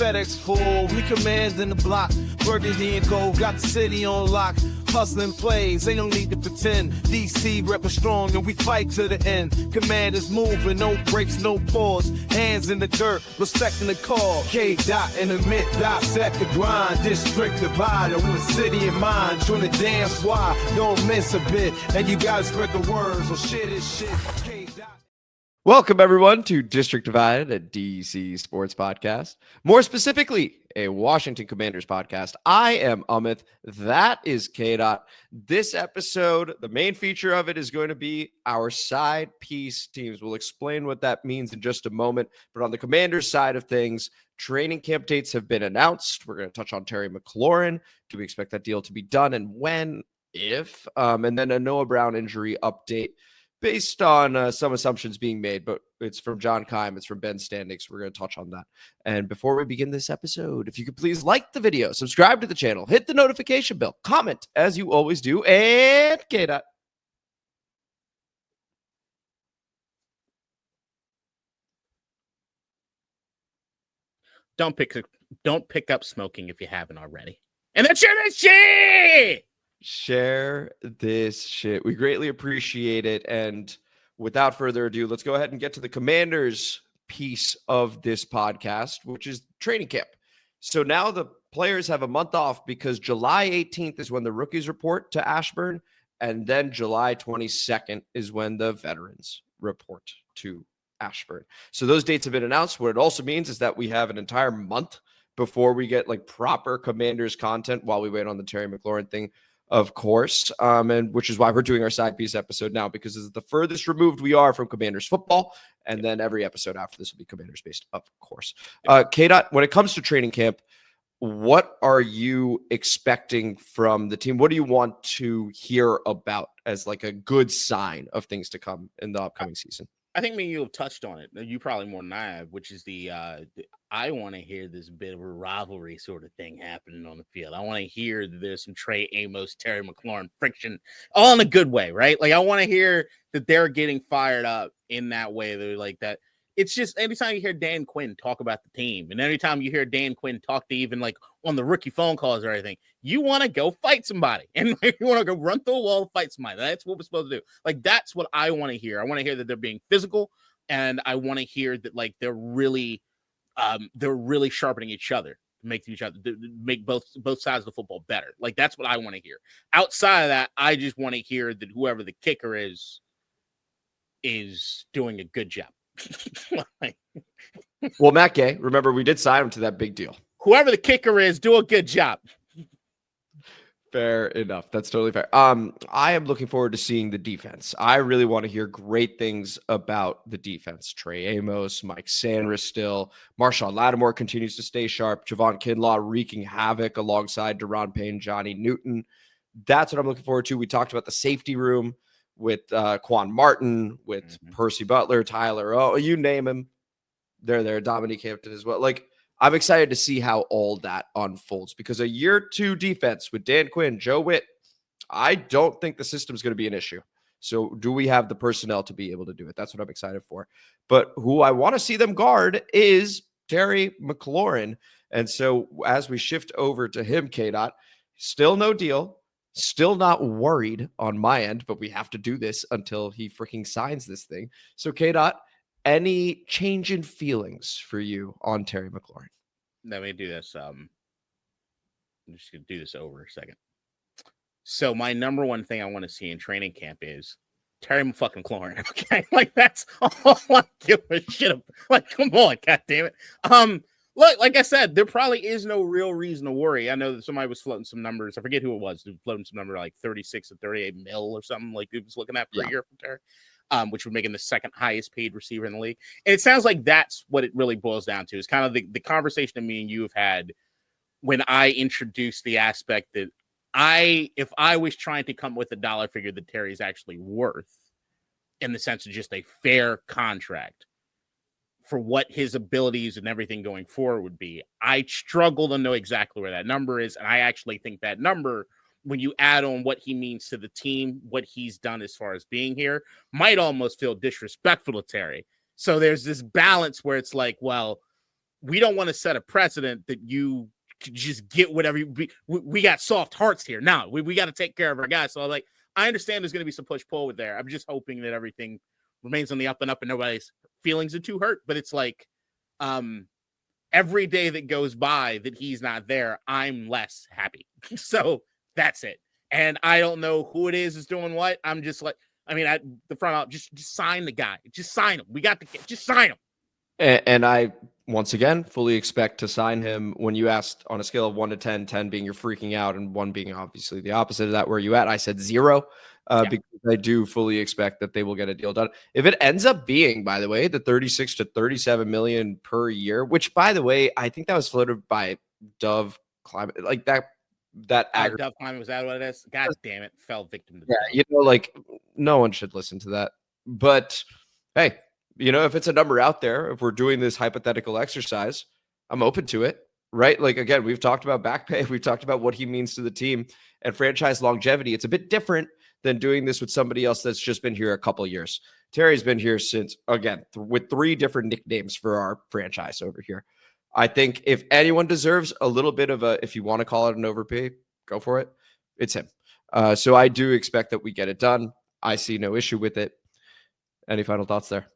FedEx full, we command in the block. Burgundy and gold, got the city on lock. Hustling plays, ain't no need to pretend. DC reppin' strong and we fight to the end. Command is moving, no breaks, no pause. Hands in the dirt, respecting the call. K-Dot in the mid, dissect the grind. District divider with a city in mind. Join the damn squad, don't miss a bit. And you gotta spread the word, so shit is shit. K-Dot. Welcome, everyone, to District Divided, a DC Sports podcast. More specifically, a Washington Commanders podcast. I am Amit. That is K-Dot. This episode, the main feature of it is going to be our side piece teams. We'll explain what that means in just a moment. But on the Commanders side of things, training camp dates have been announced. We're going to touch on Terry McLaurin. Do we expect that deal to be done, and when, if? And then a Noah Brown injury update, based on some assumptions being made, but it's from John Keim, it's from Ben Standing, so we're going to touch on that. And before we begin this episode, if you could please like the video, subscribe to the channel, hit the notification bell, comment as you always do, and K-Dot. Don't pick up smoking if you haven't already. And then share this shit! Share this shit. We greatly appreciate it. And without further ado, let's go ahead and get to the Commanders piece of this podcast, which is training camp. So now the players have a month off because July 18th is when the rookies report to Ashburn, and then July 22nd is when the veterans report to Ashburn. So those dates have been announced. What it also means is that we have an entire month before we get like proper Commanders content while we wait on the Terry McLaurin thing, of course, and which is why we're doing our side piece episode now, because this is the furthest removed we are from Commanders football, and then every episode after this will be Commanders based, of course. K-Dot, when it comes to training camp, what are you expecting from the team? What do you want to hear about as like a good sign of things to come in the upcoming season? I think you have touched on it. You probably more than I have, which is I want to hear this bit of a rivalry sort of thing happening on the field. I want to hear that there's some Trey Amos, Terry McLaurin friction, all in a good way, right? Like I want to hear that they're getting fired up in that way. They're like that. It's just anytime you hear Dan Quinn talk about the team, and anytime you hear Dan Quinn talk to even like on the rookie phone calls or anything, you want to go fight somebody, and like, you want to go run through a wall and fight somebody. That's what we're supposed to do. Like that's what I want to hear. I want to hear that they're being physical, and I want to hear that like they're really sharpening each other to make both sides of the football better. Like that's what I want to hear. Outside of that, I just want to hear that whoever the kicker is doing a good job. Well, Matt Gay, remember we did sign him to that big deal. Whoever the kicker is, do a good job. Fair enough. That's totally fair. I am looking forward to seeing the defense. I really want to hear great things about the defense. Trey Amos, Mike Sanders still. Marshawn Lattimore continues to stay sharp. Javon Kinlaw wreaking havoc alongside Deron Payne, Johnny Newton. That's what I'm looking forward to. We talked about the safety room with Quan Martin, with Percy Butler, Tyler. Oh, you name him. They're there. Dominique Hampton as well. Like, I'm excited to see how all that unfolds, because a year two defense with Dan Quinn, Joe Witt, I don't think the system's going to be an issue. So do we have the personnel to be able to do it? That's what I'm excited for. But who I want to see them guard is Terry McLaurin. And so as we shift over to him, K-Dot, still no deal. Still not worried on my end, but we have to do this until he freaking signs this thing. So K-Dot, any change in feelings for you on Terry McLaurin? Let me do this. I'm just going to do this over a second. So my number one thing I want to see in training camp is Terry fucking McLaurin. Okay. Like that's all I give a shit about. Like, come on, God damn it. Look, like I said, there probably is no real reason to worry. I know that somebody was floating some numbers. I forget who it was. Floating some number like 36 or 38 mil or something like he was looking at per year from Terry, which would make him the second highest paid receiver in the league. And it sounds like that's what it really boils down to. Is kind of the conversation that me and you have had when I introduced the aspect that if I was trying to come with a dollar figure that Terry's actually worth in the sense of just a fair contract for what his abilities and everything going forward would be, I struggle to know exactly where that number is. And I actually think that number, when you add on what he means to the team, what he's done as far as being here, might almost feel disrespectful to Terry. So there's this balance where it's like, well, we don't want to set a precedent that you just get whatever we got soft hearts here. Now we got to take care of our guys. So like, I understand there's going to be some push pull with there. I'm just hoping that everything remains on the up and up and nobody's feelings are too hurt. But it's like, every day that goes by that he's not there, I'm less happy. So that's it. And I don't know who it is doing what. I'm just like, the front out, just sign the guy. Just sign him. We got just sign him. And I, once again, fully expect to sign him. When you asked on a scale of 1 to 10, 10 being you're freaking out and 1 being obviously the opposite of that, where are you at? I said 0, because I do fully expect that they will get a deal done. If it ends up being, by the way, the 36 to 37 million per year, which, by the way, I think that was floated by Dove Climate, like that Dove Climate, was that what it is? God damn it, fell victim to like no one should listen to that. But hey, if it's a number out there, if we're doing this hypothetical exercise, I'm open to it, right? Like, again, we've talked about back pay. We've talked about what he means to the team and franchise longevity. It's a bit different than doing this with somebody else that's just been here a couple of years. Terry's been here since, again, with 3 different nicknames for our franchise over here. I think if anyone deserves a little bit of if you want to call it an overpay, go for it. It's him. So I do expect that we get it done. I see no issue with it. Any final thoughts there?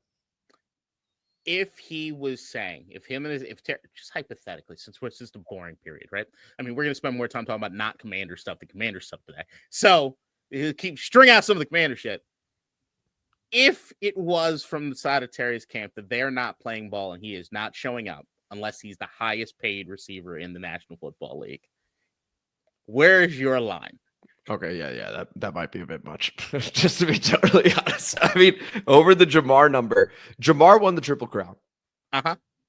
If he was saying, if just hypothetically, since this is the boring period, right? I mean, we're going to spend more time talking about not commander stuff, the commander stuff today. So he'll keep string out some of the commander shit. If it was from the side of Terry's camp that they're not playing ball and he is not showing up unless he's the highest paid receiver in the National Football League, where's your line? Okay, yeah, that might be a bit much, just to be totally honest. I mean, over the Jamar number, Jamar won the Triple Crown.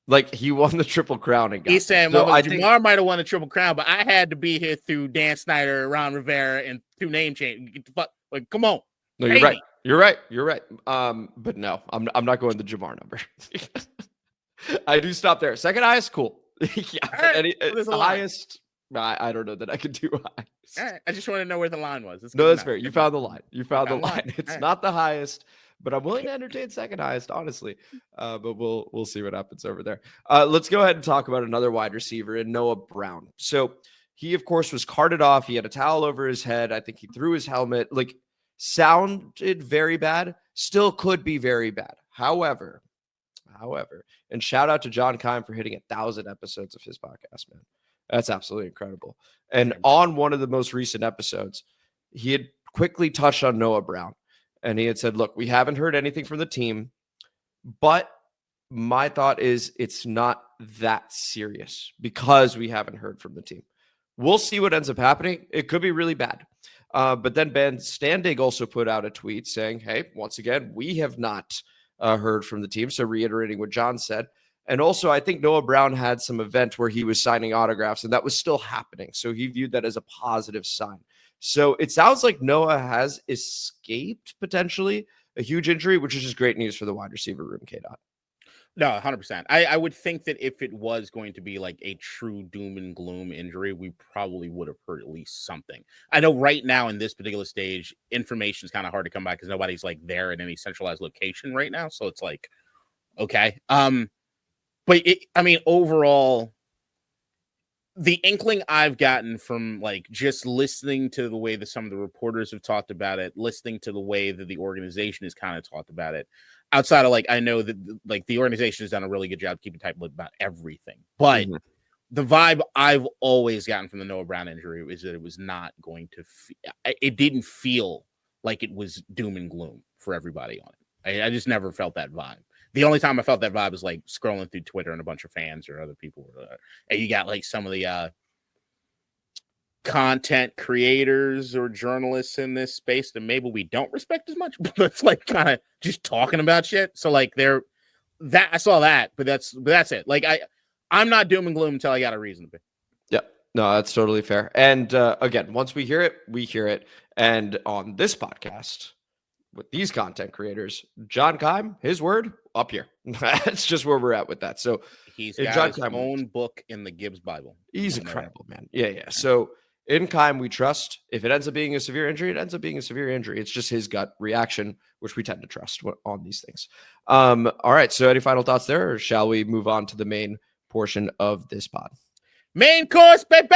Like, he won the Triple Crown and got He's saying, well, Jamar might have won the Triple Crown, but I had to be here through Dan Snyder, Ron Rivera, and through name change. Get the fuck, like, come on. No, you're right. You're right. But no, I'm not going the Jamar number. I do stop there. Second highest, cool. The highest. I don't know that I could do highest. All right. I just want to know where the line was. No, that's fair. You found the line. It's not the highest, but I'm willing to entertain second highest, honestly. But we'll see what happens over there. Let's go ahead and talk about another wide receiver in Noah Brown. So he, of course, was carted off. He had a towel over his head. I think he threw his helmet. Like, sounded very bad. Still could be very bad. However, and shout out to John Keim for hitting 1,000 episodes of his podcast, man. That's absolutely incredible. And on one of the most recent episodes, he had quickly touched on Noah Brown. And he had said, look, we haven't heard anything from the team, but my thought is it's not that serious because we haven't heard from the team. We'll see what ends up happening. It could be really bad. But then Ben Standig also put out a tweet saying, hey, once again, we have not heard from the team. So reiterating what John said. And also, I think Noah Brown had some event where he was signing autographs, and that was still happening. So he viewed that as a positive sign. So it sounds like Noah has escaped potentially a huge injury, which is just great news for the wide receiver room, K-Dot. No, 100%. I would think that if it was going to be like a true doom and gloom injury, we probably would have heard at least something. I know right now in this particular stage, information is kind of hard to come by because nobody's like there at any centralized location right now. So it's like, okay. But overall, the inkling I've gotten from like just listening to the way that some of the reporters have talked about it, listening to the way that the organization has kind of talked about it, outside of like, I know that like the organization has done a really good job keeping tight about everything, but the vibe I've always gotten from the Noah Brown injury is that it was not going to, it didn't feel like it was doom and gloom for everybody on it. I just never felt that vibe. The only time I felt that vibe was like scrolling through Twitter and a bunch of fans or other people. And you got like some of the content creators or journalists in this space that maybe we don't respect as much, but it's like kind of just talking about shit. So like I saw that, but that's it. Like I'm not doom and gloom until I got a reason to be. Yeah, no, that's totally fair. And again, once we hear it, we hear it. And on this podcast, with these content creators, John Keim, his word up here. That's just where we're at with that. So he's got his own book in the Gibbs Bible. He's incredible, man. Yeah. So in Keim, we trust. If it ends up being a severe injury, it ends up being a severe injury. It's just his gut reaction, which we tend to trust on these things. All right. So any final thoughts there, or shall we move on to the main portion of this pod. Main course, baby!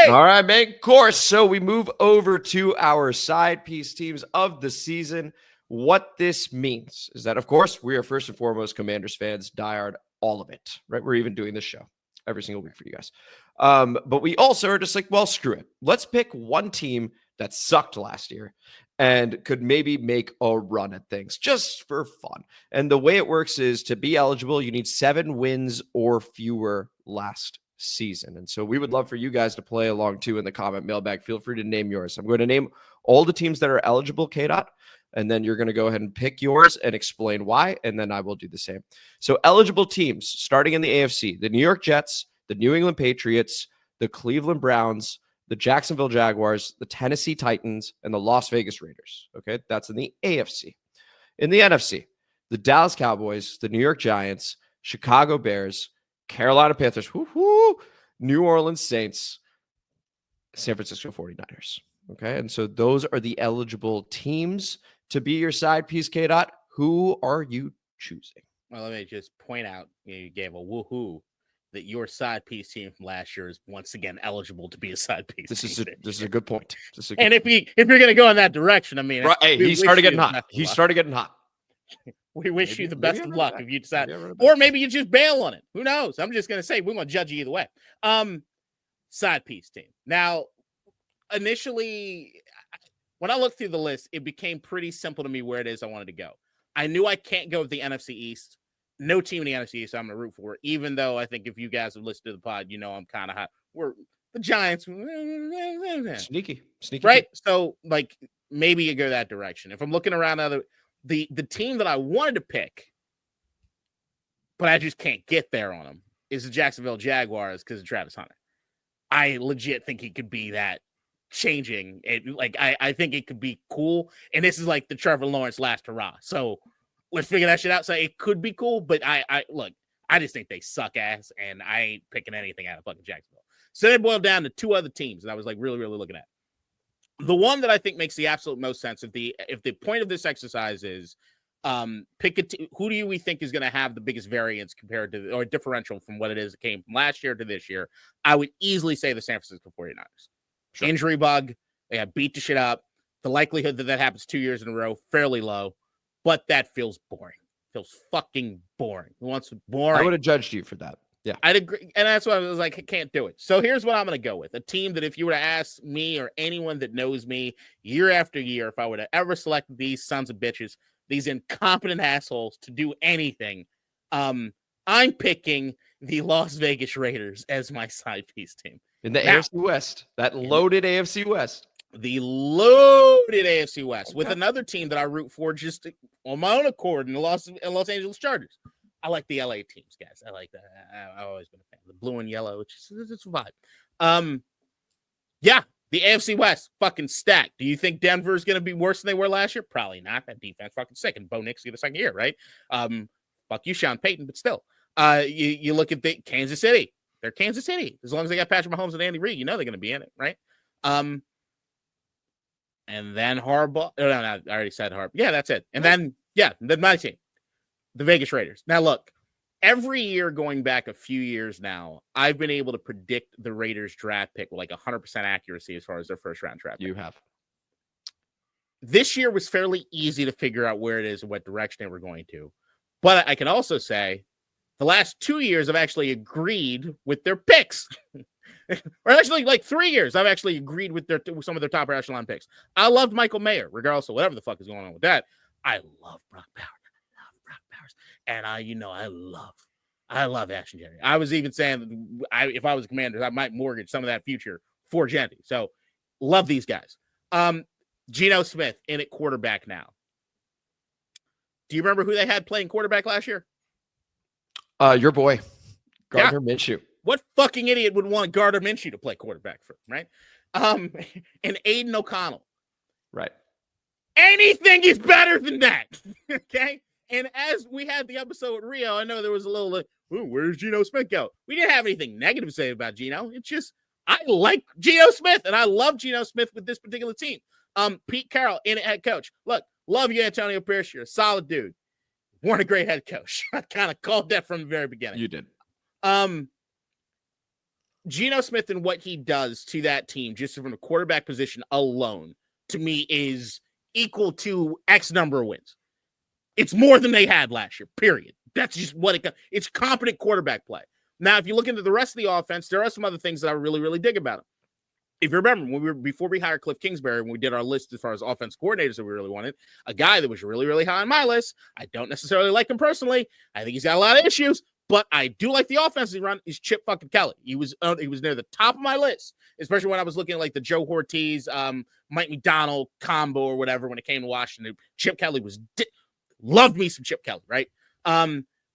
All right, main course. So we move over to our side piece teams of the season. What this means is that, of course, we are first and foremost Commanders fans, diehard, all of it, right? We're even doing this show every single week for you guys. But we also are just like, well, screw it. Let's pick one team that sucked last year and could maybe make a run at things just for fun. And the way it works is to be eligible, you need 7 wins or fewer last season. And so we would love for you guys to play along too in the comment mailbag. Feel free to name yours. I'm going to name all the teams that are eligible, K-Dot, and then you're going to go ahead and pick yours and explain why, and then I will do the same. So eligible teams starting in the AFC, the New York Jets, the New England Patriots, the Cleveland Browns, the Jacksonville Jaguars, the Tennessee Titans, and the Las Vegas Raiders. Okay, that's in the AFC. In the NFC, the Dallas Cowboys, the New York Giants, Chicago Bears, Carolina Panthers, New Orleans Saints, San Francisco 49ers. Okay, and so those are the eligible teams to be your side piece, K-Dot. Who are you choosing? Well, let me just point out, you gave a woohoo that your side piece team from last year is once again eligible to be a side piece. This is a good point. And if you're going to go in that direction, I mean, hey, he started getting hot. We wish you the best of luck if you decide, or maybe you just bail on it. Who knows? I'm just going to say we're going to judge you either way. Side piece team. Now, initially, when I looked through the list, it became pretty simple to me where it is I wanted to go. I knew I can't go with the NFC East. No team in the NFC East I'm going to root for, even though I think if you guys have listened to the pod, you know I'm kind of hot. We're the Giants. Sneaky. Right? So, like, maybe you go that direction. If I'm looking around the team that I wanted to pick, but I just can't get there on them, is the Jacksonville Jaguars because of Travis Hunter. I legit think he could be that changing it. Like, I think it could be cool. And this is like the Trevor Lawrence last hurrah. So let's figure that shit out. So it could be cool, but I just think they suck ass, and I ain't picking anything out of fucking Jacksonville. So they boiled down to 2 other teams that I was like really, really looking at. The one that I think makes the absolute most sense, if the point of this exercise is pick a who do we think is going to have the biggest variance compared to, or differential from what it is that came from last year to this year, I would easily say the San Francisco 49ers. Sure. Injury bug, they got beat the shit up. The likelihood that happens 2 years in a row, fairly low, but that feels boring. Feels fucking boring. Who wants boring? I would have judged you for that. Yeah, I'd agree. And that's why I was like, I can't do it. So here's what I'm going to go with. A team that if you were to ask me or anyone that knows me year after year, if I were to ever select these sons of bitches, these incompetent assholes to do anything, I'm picking the Las Vegas Raiders as my side piece team. In the AFC West, that loaded AFC West. The loaded AFC West with another team that I root for just on my own accord in the Los Angeles Chargers. I like the LA teams, guys. I like that. I've always been a fan. The blue and yellow, it's a vibe. Yeah, the AFC West, fucking stacked. Do you think Denver is going to be worse than they were last year? Probably not. That defense fucking sick. And Bo Nix get a second year, right? Fuck you, Sean Payton, but still. You look at the Kansas City. They're Kansas City. As long as they got Patrick Mahomes and Andy Reid, you know they're going to be in it, right? And then Harbaugh. No, I already said Harbaugh. Yeah, that's it. And then my team. The Vegas Raiders. Now, look, every year going back a few years now, I've been able to predict the Raiders draft pick with like 100% accuracy as far as their first round draft pick. You have. This year was fairly easy to figure out where it is and what direction they were going to. But I can also say the last 2 years I've actually agreed with their picks. Or actually, like 3 years, I've actually agreed with some of their top echelon picks. I loved Michael Mayer, regardless of whatever the fuck is going on with that. I love Brock Bowers. And I love Ashton Jennings. I was even saying if I was Commanders, I might mortgage some of that future for Jenny. So love these guys. Geno Smith in at quarterback now. Do you remember who they had playing quarterback last year? Your boy, Gardner Minshew. What fucking idiot would want Gardner Minshew to play quarterback for, right? And Aiden O'Connell. Right. Anything is better than that. Okay? And as we had the episode with Rio, I know there was a little like, ooh, where's Geno Smith go? We didn't have anything negative to say about Geno. It's just, I like Geno Smith, and I love Geno Smith with this particular team. Pete Carroll in at head coach. Look, love you, Antonio Pierce. You're a solid dude. Weren't a great head coach. I kind of called that from the very beginning. You did. Geno Smith and what he does to that team, just from the quarterback position alone, to me is equal to X number of wins. It's more than they had last year, period. That's just what it's competent quarterback play. Now, if you look into the rest of the offense, there are some other things that I really, really dig about him. If you remember, before we hired Cliff Kingsbury, when we did our list as far as offense coordinators that we really wanted, a guy that was really, really high on my list. I don't necessarily like him personally. I think he's got a lot of issues, but I do like the offense he run. Is Chip fucking Kelly. He was near the top of my list, especially when I was looking at like the Joe Ortiz, Mike McDonald combo or whatever when it came to Washington. Chip Kelly loved me some Chip Kelly, right?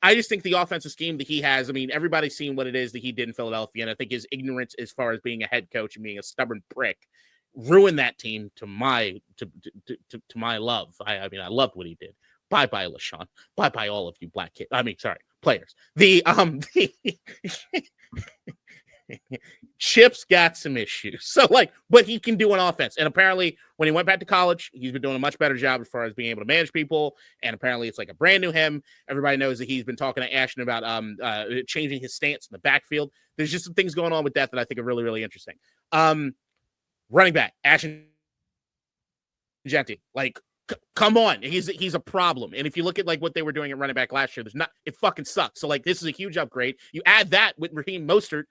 I just think the offensive scheme that he has, I mean, everybody's seen what it is that he did in Philadelphia, and I think his ignorance as far as being a head coach and being a stubborn prick ruined that team to my love. I mean, I loved what he did. Bye-bye, LaShawn. Bye-bye, all of you black kids. I mean, sorry, players. Chip's got some issues. So, but he can do an offense. And apparently, when he went back to college, he's been doing a much better job as far as being able to manage people. And apparently, it's like a brand new him. Everybody knows that he's been talking to Ashton about changing his stance in the backfield. There's just some things going on with that I think are really, really interesting. Running back, Ashton Genty. Come on. He's a problem. And if you look at what they were doing at running back last year, it fucking sucks. So this is a huge upgrade. You add that with Raheem Mostert,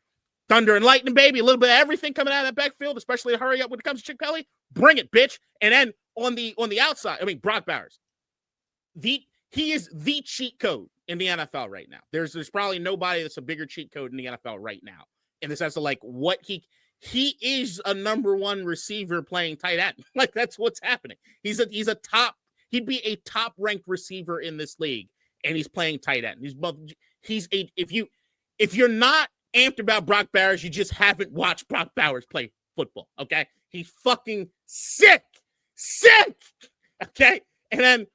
thunder and lightning, baby, a little bit of everything coming out of that backfield, especially a hurry up when it comes to Chip Kelly. Bring it, bitch. And then on the outside, I mean, Brock Bowers. He is the cheat code in the NFL right now. There's probably nobody that's a bigger cheat code in the NFL right now. In the sense of what he is a number one receiver playing tight end. That's what's happening. He'd be a top ranked receiver in this league, and he's playing tight end. If you're not amped about Brock Bowers, you just haven't watched Brock Bowers play football. Okay. He's fucking sick. Okay. And then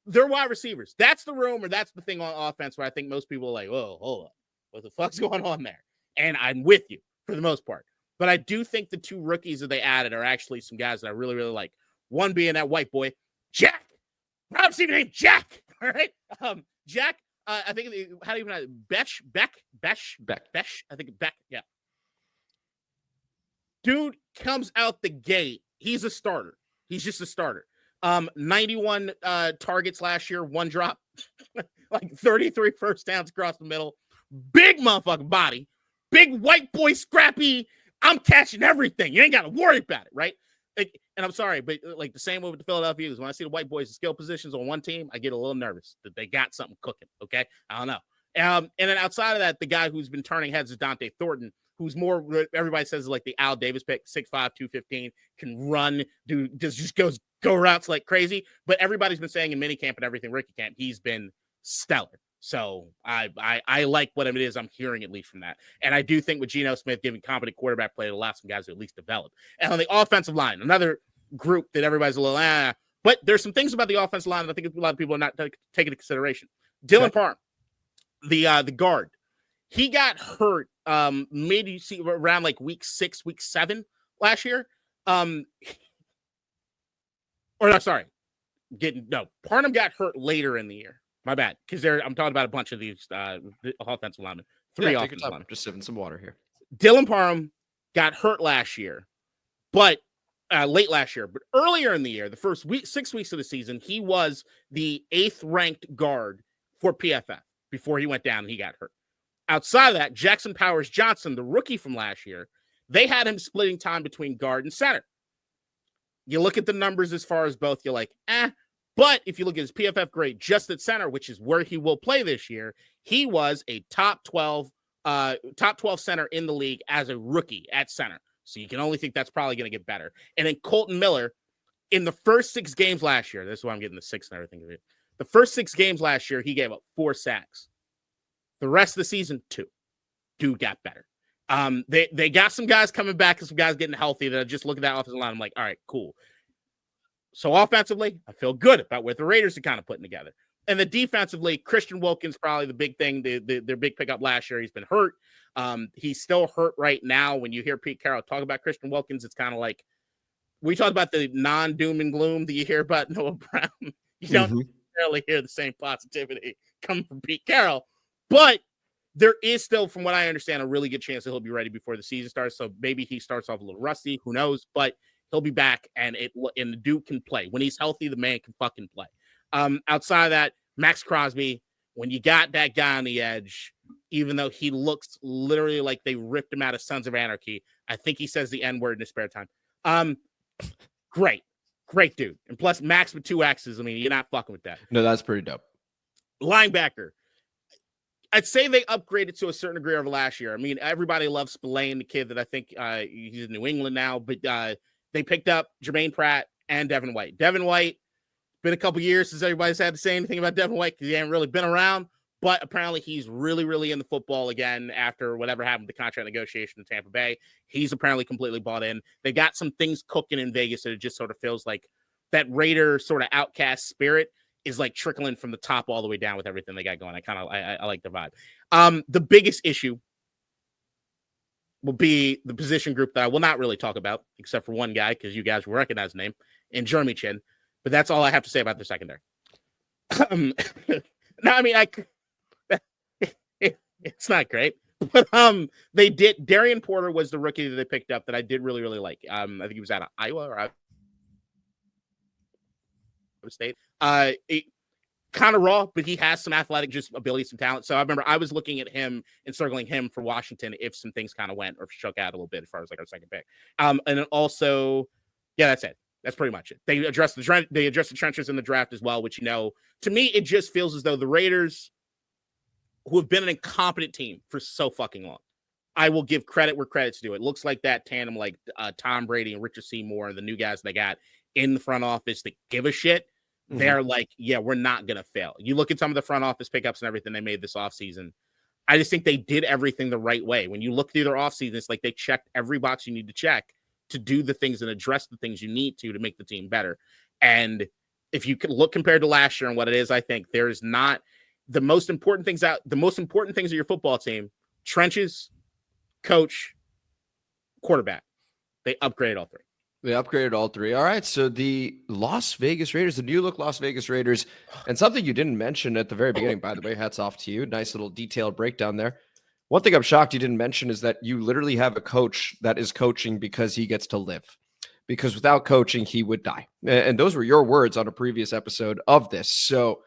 they're wide receivers. That's the room, or that's the thing on offense where I think most people are like, whoa, hold on. What the fuck's going on there? And I'm with you for the most part. But I do think the two rookies that they added are actually some guys that I really, really like. One being that white boy, Jack. Rob Stephen named Jack. All right. Jack, I think, how do you pronounce it? Beck. I think Beck. Yeah. Dude comes out the gate. He's a starter. He's just a starter. 91 targets last year, one drop, 33 first downs across the middle. Big motherfucking body. Big white boy, scrappy. I'm catching everything. You ain't got to worry about it, right? And I'm sorry, but the same way with the Philadelphia Eagles, when I see the white boys in skill positions on one team, I get a little nervous that they got something cooking, okay? I don't know. And then outside of that, the guy who's been turning heads is Dante Thornton, who's more, everybody says, the Al Davis pick, 6'5", 215, can run, go routes like crazy. But everybody's been saying in minicamp and everything, rookie camp, he's been stellar. So I like what it is I'm hearing, at least from that. And I do think with Geno Smith giving competent quarterback play, it'll allow some guys to at least develop. And on the offensive line, another group that everybody's a little, but there's some things about the offensive line that I think a lot of people are not taking into consideration. Dylan Parham, the guard, he got hurt maybe around week 6, week 7 last year. Parham got hurt later in the year. My bad, because I'm talking about a bunch of these offensive linemen. 3 offensive linemen. Just sipping some water here. Dylan Parham got hurt last year, but late last year. But earlier in the year, the first 6 weeks of the season, he was the 8th ranked guard for PFF before he went down and he got hurt. Outside of that, Jackson Powers Johnson, the rookie from last year, they had him splitting time between guard and center. You look at the numbers as far as both, you're like, But if you look at his PFF grade just at center, which is where he will play this year, he was a top 12 center in the league as a rookie at center. So you can only think that's probably going to get better. And then Colton Miller, in the first 6 games last year, this is why I'm getting the 6 and everything of it. The first 6 games last year, he gave up 4 sacks. The rest of the season, 2. Dude got better. They got some guys coming back and some guys getting healthy that I just look at that offensive line. I'm like, all right, cool. So offensively, I feel good about what the Raiders are kind of putting together. And then defensively, Christian Wilkins, probably the big thing, their big pickup last year. He's been hurt. He's still hurt right now. When you hear Pete Carroll talk about Christian Wilkins, it's kind of like, we talk about the non-doom and gloom that you hear about Noah Brown. You don't necessarily hear the same positivity coming from Pete Carroll. But there is still, from what I understand, a really good chance that he'll be ready before the season starts. So maybe he starts off a little rusty. Who knows? But he'll be back, and the dude can play. When he's healthy, the man can fucking play. Outside of that, Max Crosby, when you got that guy on the edge, even though he looks literally like they ripped him out of Sons of Anarchy, I think he says the N-word in his spare time. Great dude. And plus Max with 2 X's. I mean, you're not fucking with that. No, that's pretty dope. Linebacker. I'd say they upgraded to a certain degree over last year. I mean, everybody loves Spillane, the kid that I think he's in New England now, but they picked up Jermaine Pratt and Devin White. Devin White, been a couple years since everybody's had to say anything about Devin White because he hasn't really been around, but apparently he's really, really in the football again after whatever happened with the contract negotiation in Tampa Bay. He's apparently completely bought in. They got some things cooking in Vegas that it just sort of feels like that Raider sort of outcast spirit is like trickling from the top all the way down with everything they got going. I like the vibe. The biggest issue will be the position group that I will not really talk about, except for one guy, because you guys will recognize the name, and Jeremy Chin. But that's all I have to say about the secondary. No, I mean, it's not great. But they did. Darian Porter was the rookie that they picked up that I did really, really like. I think he was out of Iowa or Iowa State. Kind of raw, but he has some athletic just ability, some talent. So I remember I was looking at him and circling him for Washington if some things kind of went or shook out a little bit as far as like our second pick. And then also, yeah, that's it. That's pretty much it. They addressed the trenches in the draft as well, which, you know, to me, it just feels as though the Raiders, who have been an incompetent team for so fucking long, I will give credit where credit's due. It looks like that tandem, like Tom Brady and Richard Seymour, the new guys they got in the front office that give a shit. Mm-hmm. They're like, yeah, we're not going to fail. You look at some of the front office pickups and everything they made this offseason. I just think they did everything the right way. When you look through their offseason, it's like they checked every box you need to check to do the things and address the things you need to make the team better. And if you can look compared to last year and what it is, I think there's not the most important things of your football team: trenches, coach, quarterback. They upgraded all three. All right. So the Las Vegas Raiders, the new look Las Vegas Raiders, and something you didn't mention at the very beginning, by the way, hats off to you. Nice little detailed breakdown there. One thing I'm shocked you didn't mention is that you literally have a coach that is coaching because he gets to live. Because without coaching, he would die. And those were your words on a previous episode of this. So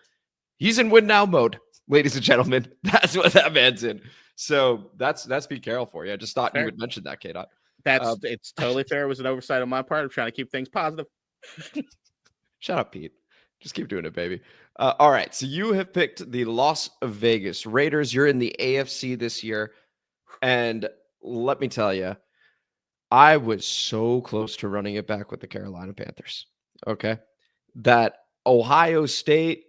he's in win now mode, ladies and gentlemen. That's what that man's in. So that's Pete Carroll for you. I just thought you would mention that, K-Dot. It's totally fair. It was an oversight on my part. I'm trying to keep things positive. Shut up, Pete. Just keep doing it, baby. All right. So you have picked the Las Vegas Raiders. You're in the AFC this year. And let me tell you, I was so close to running it back with the Carolina Panthers. Okay. That Ohio State,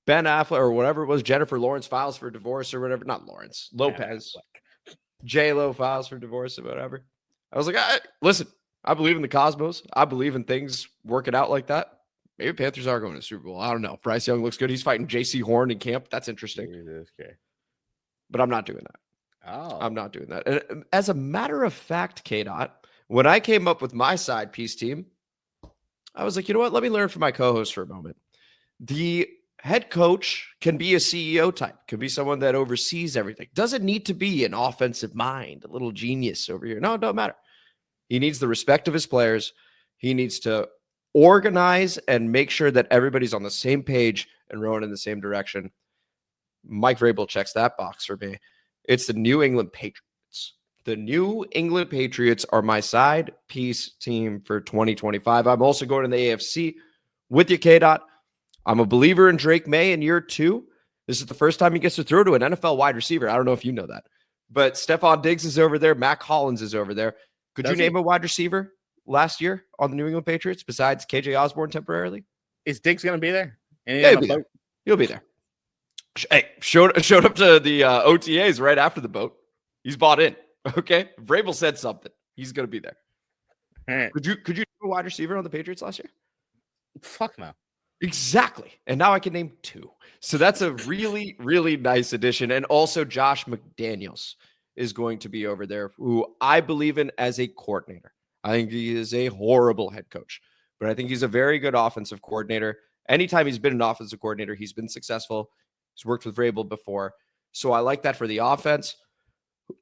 Ben Affleck, or whatever it was, Jennifer Lawrence files for divorce or whatever. Not Lawrence, Lopez. J-Lo files for divorce or whatever. I was like, listen, I believe in the cosmos. I believe in things working out like that. Maybe Panthers are going to the Super Bowl. I don't know. Bryce Young looks good. He's fighting J.C. Horn in camp. That's interesting. Okay. But I'm not doing that. Oh. I'm not doing that. And as a matter of fact, K-Dot, when I came up with my side piece team, I was like, you know what? Let me learn from my co-host for a moment. The head coach can be a CEO type, can be someone that oversees everything. Doesn't need to be an offensive mind, a little genius over here. No, it don't matter. He needs the respect of his players. He needs to organize and make sure that everybody's on the same page and rowing in the same direction. Mike Vrabel checks that box for me. It's the New England Patriots. The New England Patriots are my side piece team for 2025. I'm also going to the AFC with you, K-Dot. I'm a believer in Drake May in year 2. This is the first time he gets to throw to an NFL wide receiver. I don't know if you know that. But Stephon Diggs is over there. Mac Hollins is over there. Could you name a wide receiver last year on the New England Patriots besides KJ Osborne temporarily? Is Diggs going to be there? He'll be there. Hey, showed up to the OTAs right after the boat. He's bought in. Okay. Vrabel said something. He's going to be there. All right. Could you name a wide receiver on the Patriots last year? Fuck no. Exactly. And now I can name 2. So that's a really, really nice addition. And also Josh McDaniels is going to be over there, who I believe in as a coordinator. I think he is a horrible head coach, but I think he's a very good offensive coordinator. Anytime he's been an offensive coordinator, he's been successful. He's worked with Vrabel before. So I like that for the offense.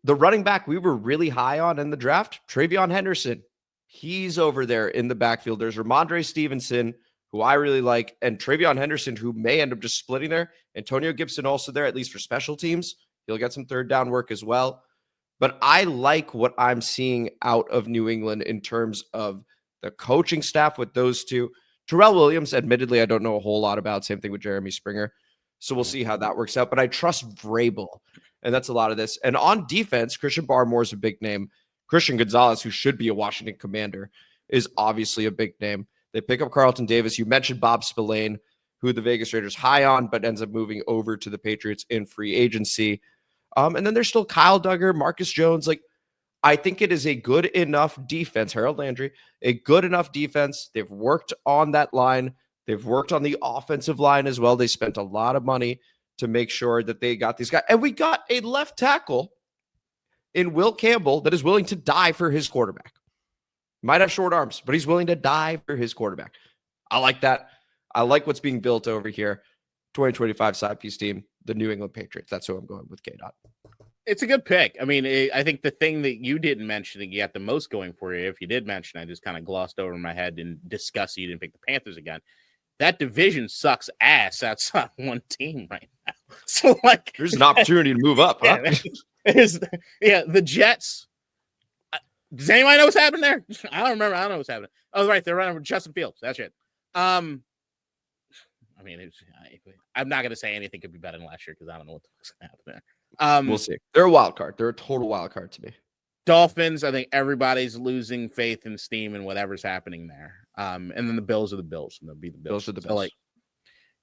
The running back we were really high on in the draft, Travion Henderson. He's over there in the backfield. There's Ramondre Stevenson, who I really like, and Travion Henderson, who may end up just splitting there. Antonio Gibson also there, at least for special teams. He'll get some third down work as well. But I like what I'm seeing out of New England in terms of the coaching staff with those two. Terrell Williams, admittedly, I don't know a whole lot about. Same thing with Jeremy Springer. So we'll see how that works out. But I trust Vrabel, and that's a lot of this. And on defense, Christian Barmore is a big name. Christian Gonzalez, who should be a Washington Commander, is obviously a big name. They pick up Carlton Davis. You mentioned Bob Spillane, who the Vegas Raiders high on, but ends up moving over to the Patriots in free agency. And then there's still Kyle Duggar, Marcus Jones. Like, I think it is a good enough defense. Harold Landry, a good enough defense. They've worked on that line. They've worked on the offensive line as well. They spent a lot of money to make sure that they got these guys. And we got a left tackle in Will Campbell that is willing to die for his quarterback. Might have short arms, but he's willing to die for his quarterback. I like that. I like what's being built over here. 2025 side piece team, the New England Patriots. That's who I'm going with, K-Dot. It's a good pick. I mean, I think the thing that you didn't mention that you got the most going for you, if you did mention, I just kind of glossed over in my head and discussed you didn't pick the Panthers again. That division sucks ass outside one team right now. So, like, there's an opportunity to move up, huh? The Jets. Does anybody know what's happening there? I don't remember. I don't know what's happening. Oh, right. They're running with Justin Fields. That's it. I mean, I'm not going to say anything could be better than last year because I don't know what the fuck's going to happen there. We'll see. They're a wild card. They're a total wild card to me. Dolphins, I think everybody's losing faith and steam in whatever's happening there. And then the Bills are the Bills. And they'll be the Bills. Those are the Bills. So, like,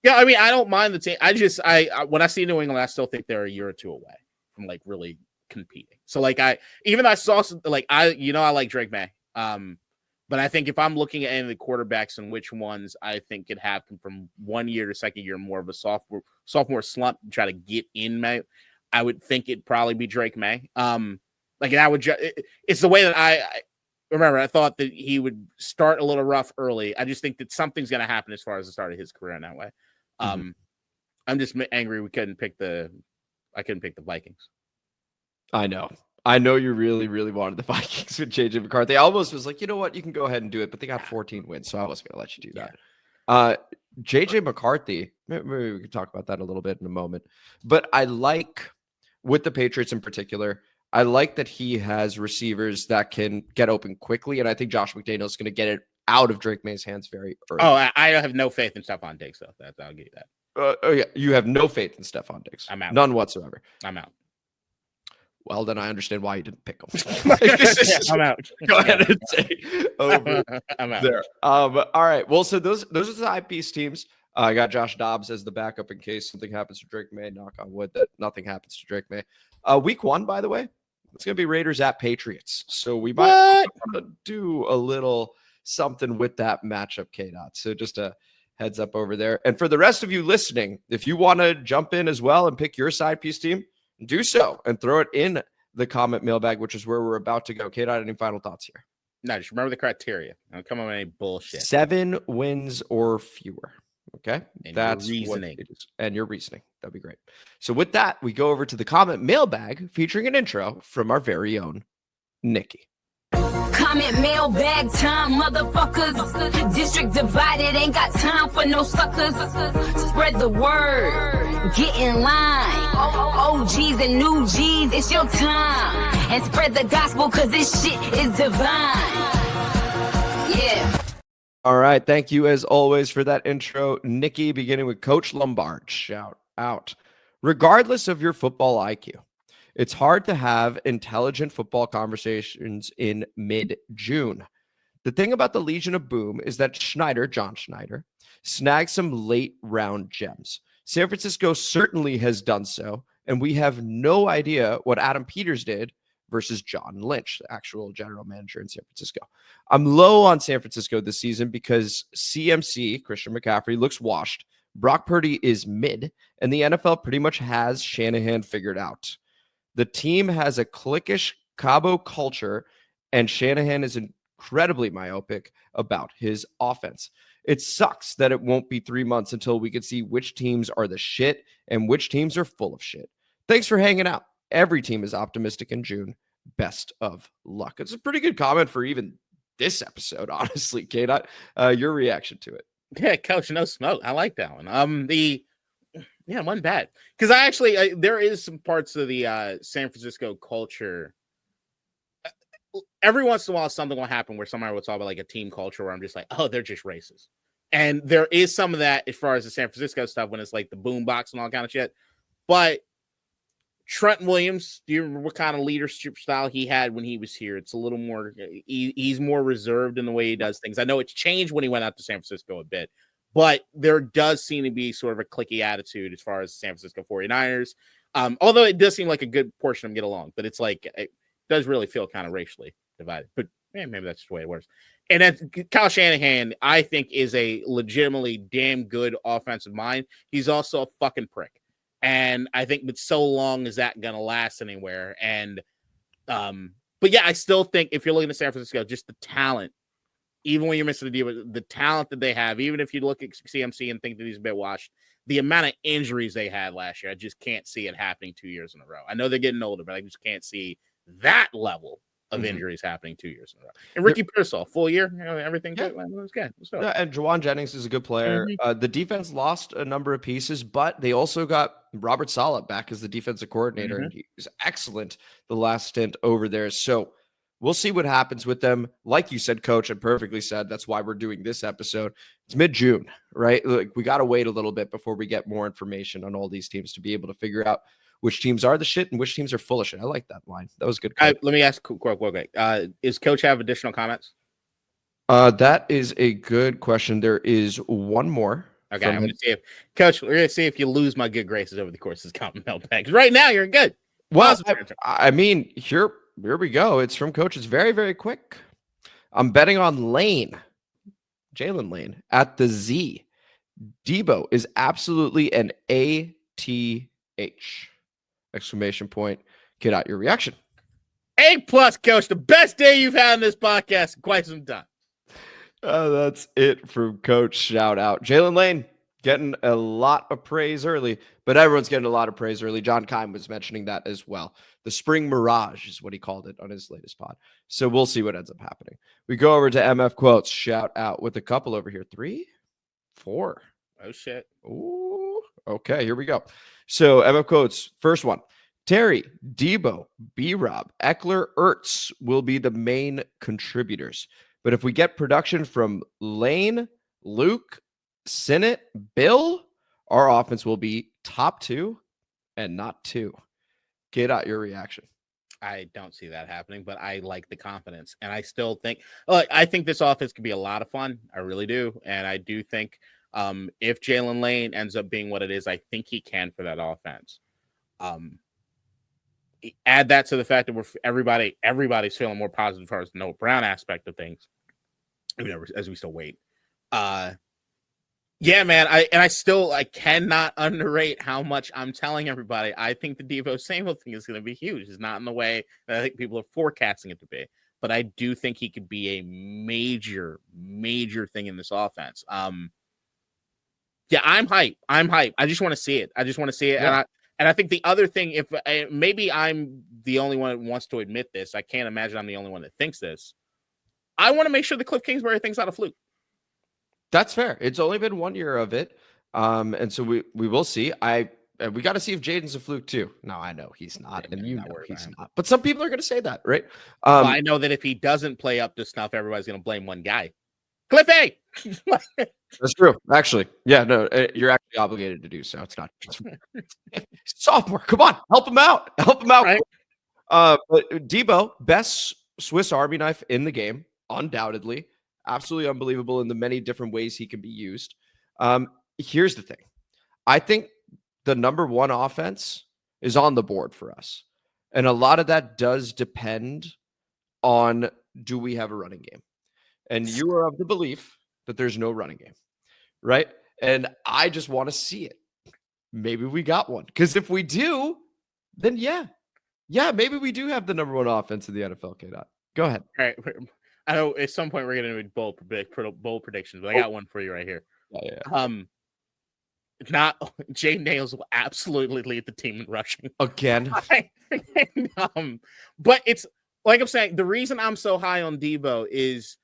yeah, I mean, I don't mind the team. I when I see New England, I still think they're a year or two away from, like, really competing. So, like, I saw some, like, I like Drake May. But I think if I'm looking at any of the quarterbacks and which ones I think could happen from 1 year to second year, more of a sophomore slump and try to get in May, I would think it'd probably be Drake May. It's the way that I remember. I thought that he would start a little rough early. I just think that something's going to happen as far as the start of his career in that way. I'm just angry I couldn't pick the Vikings. I know you really, really wanted the Vikings with JJ McCarthy. I almost was like, you know what? You can go ahead and do it, but they got 14 wins, so I wasn't going to let you do that. JJ McCarthy, maybe we could talk about that a little bit in a moment. But I like, with the Patriots in particular, I like that he has receivers that can get open quickly, and I think Josh McDaniels is going to get it out of Drake May's hands very early. Oh, I have no faith in Stephon Diggs, though. I'll give you that. Yeah, you have no faith in Stephon Diggs. I'm out. None whatsoever. I'm out. Well, then I understand why you didn't pick him. I'm out. Go ahead and say over I'm out. there. All right. Well, so those are the eyepiece teams. I got Josh Dobbs as the backup in case something happens to Drake May. Knock on wood that nothing happens to Drake May. Week 1, by the way, it's going to be Raiders at Patriots. So we might do a little something with that matchup, K-Dot. So just a heads up over there. And for the rest of you listening, if you want to jump in as well and pick your side piece team, do so and throw it in the comment mailbag, which is where we're about to go. K-Dot, any final thoughts here? No, just remember the criteria. Don't come on with any bullshit. 7 wins or fewer. Okay. And that's your reasoning. What it is. And your reasoning. That'd be great. So with that, we go over to the comment mailbag featuring an intro from our very own Nikki. Comment mailbag time, motherfuckers. District divided, ain't got time for no suckers. Spread the word, get in line. OGs and new G's, it's your time. And spread the gospel, cause this shit is divine. Yeah. All right. Thank you as always for that intro, Nikki, beginning with Coach Lombard. Shout out. Regardless of your football IQ, it's hard to have intelligent football conversations in mid-June. The thing about the Legion of Boom is that John Schneider, snagged some late-round gems. San Francisco certainly has done so, and we have no idea what Adam Peters did versus John Lynch, the actual general manager in San Francisco. I'm low on San Francisco this season because CMC, Christian McCaffrey, looks washed. Brock Purdy is mid, and the NFL pretty much has Shanahan figured out. The team has a cliquish Cabo culture, and Shanahan is incredibly myopic about his offense. It sucks that it won't be 3 months until we can see which teams are the shit and which teams are full of shit. Thanks for hanging out. Every team is optimistic in June. Best of luck. It's a pretty good comment for even this episode, honestly. K-Dot, your reaction to it. Yeah, Coach, no smoke. I like that one. One bad. Because there is some parts of the San Francisco culture. Every once in a while, something will happen where somebody will talk about like a team culture where I'm just like, oh, they're just racist. And there is some of that as far as the San Francisco stuff when it's like the boombox and all kind of shit. But Trent Williams, do you remember what kind of leadership style he had when he was here? It's a little more, he's more reserved in the way he does things. I know it's changed when he went out to San Francisco a bit, but there does seem to be sort of a cliquey attitude as far as San Francisco 49ers. Although it does seem like a good portion of them get along, but it's like, it does really feel kind of racially divided, but maybe that's just the way it works. And then Kyle Shanahan, I think, is a legitimately damn good offensive mind. He's also a fucking prick. And I think with so long is that going to last anywhere. And, but yeah, I still think if you're looking at San Francisco, just the talent, even when you're missing the deal, the talent that they have, even if you look at CMC and think that he's a bit washed, the amount of injuries they had last year, I just can't see it happening 2 years in a row. I know they're getting older, but I just can't see that level of injuries happening 2 years in a row. And Ricky Pearsall, full year, everything good. It was good. Yeah, and Jawan Jennings is a good player. The defense lost a number of pieces, but they also got Robert Saleh back as the defensive coordinator, and he was excellent the last stint over there. So we'll see what happens with them. Like you said, Coach, and perfectly said, that's why we're doing this episode. It's mid-June, right? Like, we got to wait a little bit before we get more information on all these teams to be able to figure out which teams are the shit and which teams are full of shit. I like that line. That was good. Let me ask quick. Is Coach have additional comments? That is a good question. There is one more. Okay, I'm going to see if Coach. We're going to see if you lose my good graces over the course of this comment mailbag. Right now, you're good. Well, I mean, here we go. It's from Coach. It's very, very quick. I'm betting on Lane, Jalen Lane at the Z. Debo is absolutely an ATH. Exclamation point. Get out your reaction. A+, Coach. The best day you've had in this podcast in quite some time. That's it from Coach. Shout out. Jalen Lane getting a lot of praise early, but everyone's getting a lot of praise early. John Keim was mentioning that as well. The spring mirage is what he called it on his latest pod. So we'll see what ends up happening. We go over to MF Quotes. Shout out with a couple over here. 3, 4. Oh, shit. Ooh. Okay, here we go. So MF Quotes, first one. Terry, Debo, B-Rob, Eckler, Ertz will be the main contributors. But if we get production from Lane, Luke, Sinnott, Bill, our offense will be top 2 and not 2. Get out your reaction. I don't see that happening, but I like the confidence. And I still think, I think this offense could be a lot of fun. I really do. And I do think if Jalen Lane ends up being what it is, I think he can for that offense. Add that to the fact that everybody's feeling more positive as far as the Noah Brown aspect of things. As we still wait. Yeah, man. I cannot underrate how much I'm telling everybody. I think the Deebo Samuel thing is going to be huge. It's not in the way that I think people are forecasting it to be, but I do think he could be a major, major thing in this offense. Yeah, I'm hype. I just want to see it. Yeah. And I think the other thing, if maybe I'm the only one that wants to admit this, I can't imagine I'm the only one that thinks this. I want to make sure the Cliff Kingsbury thing's not a fluke. That's fair. It's only been 1 year of it. And so we will see. We got to see if Jayden's a fluke too. No, I know he's not. And you know he's not. But some people are going to say that, right? Well, I know that if he doesn't play up to snuff, everybody's going to blame one guy. Cliff A! That's true. Actually, yeah, no, you're actually obligated to do so. It's not sophomore. Come on, help him out. Right? But Debo, best Swiss Army knife in the game, undoubtedly. Absolutely unbelievable in the many different ways he can be used. Here's the thing. I think the number one offense is on the board for us. And a lot of that does depend on, do we have a running game? And you are of the belief that there's no running game, right? And I just want to see it. Maybe we got one. Because if we do, then yeah, maybe we do have the number one offense in the NFL. K-Dot. Go ahead. All right. I know at some point we're going to do bold predictions, but I got one for you right here. Yeah. Not Jayden Daniels will absolutely lead the team in rushing again. But it's like I'm saying, the reason I'm so high on Debo is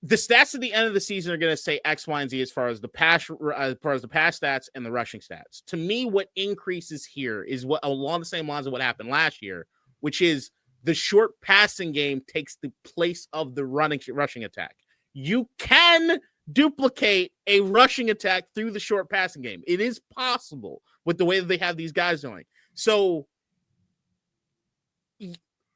the stats at the end of the season are going to say X, Y, and Z as far as the pass stats and the rushing stats. To me, what increases here is what along the same lines of what happened last year, which is the short passing game takes the place of the rushing attack. You can duplicate a rushing attack through the short passing game. It is possible with the way that they have these guys doing. So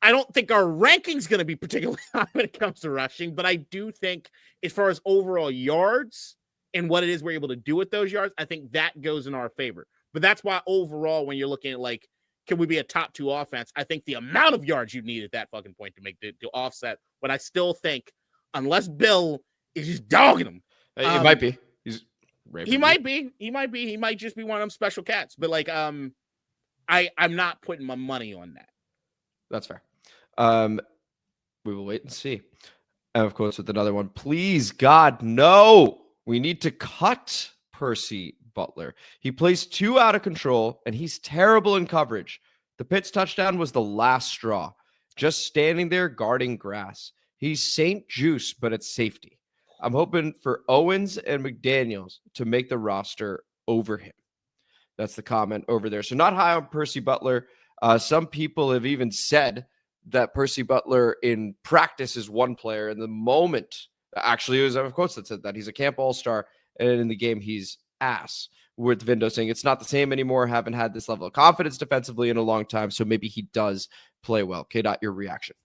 I don't think our ranking's going to be particularly high when it comes to rushing, but I do think as far as overall yards and what it is we're able to do with those yards, I think that goes in our favor. But that's why overall, when you're looking at like, can we be a top 2 offense? I think the amount of yards you need at that fucking point to make to offset, but I still think unless Bill is just dogging him. It might be. He might be. He might just be one of them special cats. But like, I'm not putting my money on that. That's fair. We will wait and see. And of course, with another one, please, God, no. We need to cut Percy Butler. He plays too out of control, and he's terrible in coverage. The Pitts touchdown was the last straw. Just standing there guarding grass. He's St. Juice, but it's safety. I'm hoping for Owens and McDaniels to make the roster over him. That's the comment over there. So not high on Percy Butler. Some people have even said that Percy Butler in practice is one player. In the moment, actually, it was of course that said that he's a camp all-star, and in the game he's ass. With Vindo saying it's not the same anymore. Haven't had this level of confidence defensively in a long time, so maybe he does play well. K. Dot, your reaction?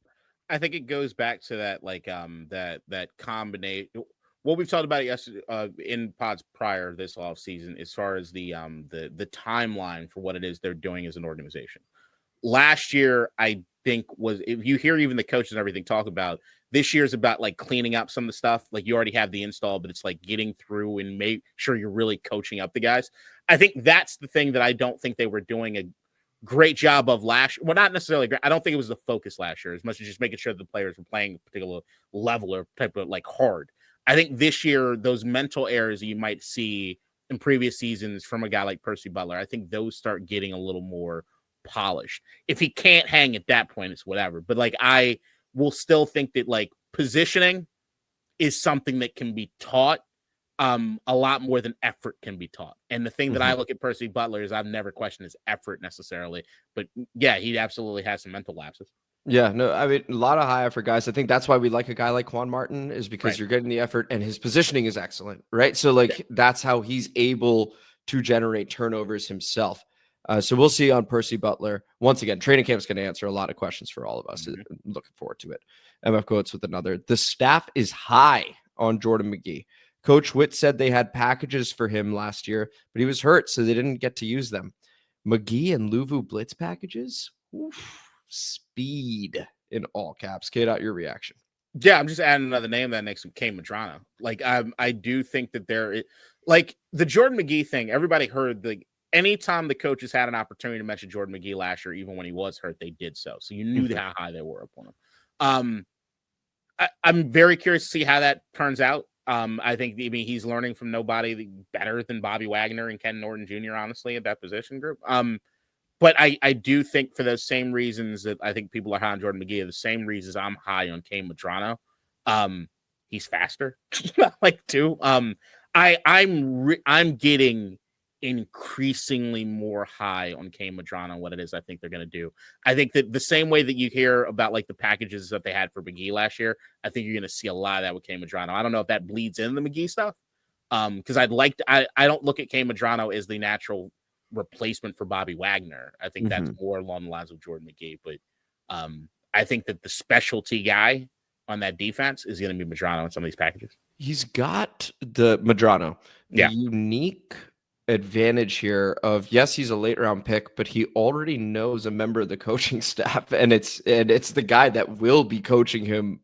I think it goes back to that, like that combination. What we've talked about yesterday in pods prior this off season, as far as the timeline for what it is they're doing as an organization. Last year, I think if you hear even the coaches and everything talk about, this year's about like cleaning up some of the stuff. Like you already have the install, but it's like getting through and make sure you're really coaching up the guys. I think that's the thing that I don't think they were doing a great job of last year. Well, not necessarily great. I don't think it was the focus last year as much as just making sure the players were playing a particular level or type of like hard. I think this year, those mental errors that you might see in previous seasons from a guy like Percy Butler, I think those start getting a little more polished. If he can't hang at that point, it's whatever. But like, I will still think that like positioning is something that can be taught a lot more than effort can be taught. And the thing that I look at Percy Butler is I've never questioned his effort necessarily, but yeah, he absolutely has some mental lapses. Yeah, no, I mean, a lot of high effort guys. I think that's why we like a guy like Quan Martin is because you're getting the effort and his positioning is excellent, right? So like that's how he's able to generate turnovers himself. So we'll see on Percy Butler. Once again, training camp is going to answer a lot of questions for all of us. Looking forward to it. MF quotes with another. The staff is high on Jordan McGee. Coach Witt said they had packages for him last year, but he was hurt, so they didn't get to use them. McGee and Luvu blitz packages? Oof. Speed in all caps. K. Dot, your reaction? Yeah, I'm just adding another name that next to Keim Madrano. Like, I do think that like the Jordan McGee thing, everybody heard anytime the coaches had an opportunity to mention Jordan McGee last year, even when he was hurt, they did so. So you knew how high they were upon him. I'm very curious to see how that turns out. I think he's learning from nobody better than Bobby Wagner and Ken Norton Jr., honestly, at that position group. But I do think for those same reasons that I think people are high on Jordan McGee are the same reasons I'm high on Keim Madrano. He's faster, too. I'm getting increasingly more high on Keim Madrano, what it is I think they're going to do. I think that the same way that you hear about like the packages that they had for McGee last year, I think you're going to see a lot of that with Keim Madrano. I don't know if that bleeds in the McGee stuff. Because I don't look at Keim Madrano as the natural replacement for Bobby Wagner. I think that's more along the lines of Jordan McGee. But I think that the specialty guy on that defense is going to be Madrano in some of these packages. He's got the Madrano, the unique advantage here of, yes, he's a late round pick, but he already knows a member of the coaching staff, and it's the guy that will be coaching him